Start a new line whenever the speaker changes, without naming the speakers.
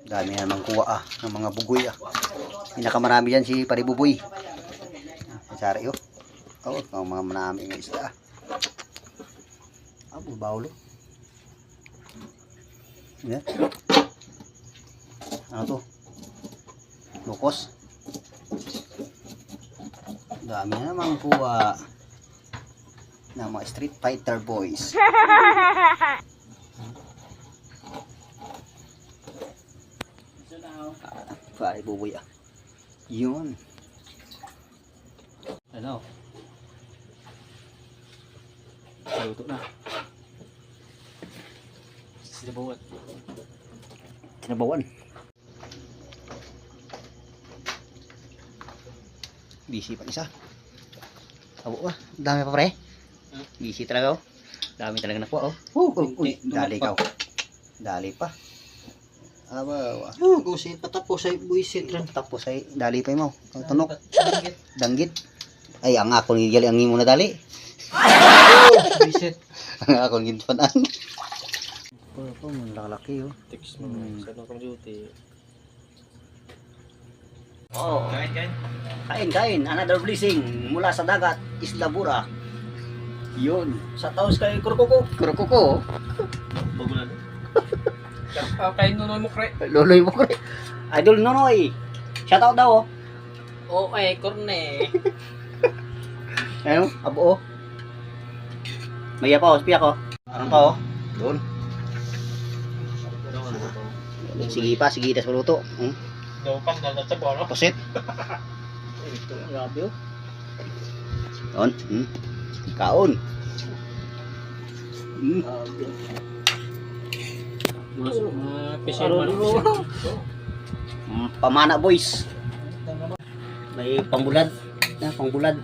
Dami na naman kuha ng mga bugoy Pinakamarami yan si Paribuboy. Sari oh. Oo, ang mga manami ng isda bawlo. Yan. Ano to? Lukos. Dami na naman kuha ng mga street fighter boys. Paribuboy Yun. Ano? Luto na. Sinabawan. Busy pa isa. Abo dami pa pre. Busy talaga Dami talaga nakuha dali ka Dali pa.
Gusit patapos ay buisit rin.
Tapos ay dali pa mo. Tunok. Danggit. Ay ang ako ni gali ang imo na dali.
Buisit.
Ang ako ni ginpanan. Po malaki
Text mo sa computer.
Kain. Another blessing mula sa dagat, Isla Bura. Yun.
Sa taos kay Kurkuko.
Kurkuko.
Bagulan. Kay Nonoy Mukre.
Loloy mo kre. Idol Nonoy. Shout out daw
Korne.
Ano? Abo Maya pa spiya ko. Ano pa Doon. Sige das maluto.
Dopan na sa boro.
Posit.
Ito, grabe
Doon. Kaon. Pamana boys. May pangbulad. Pangbulad.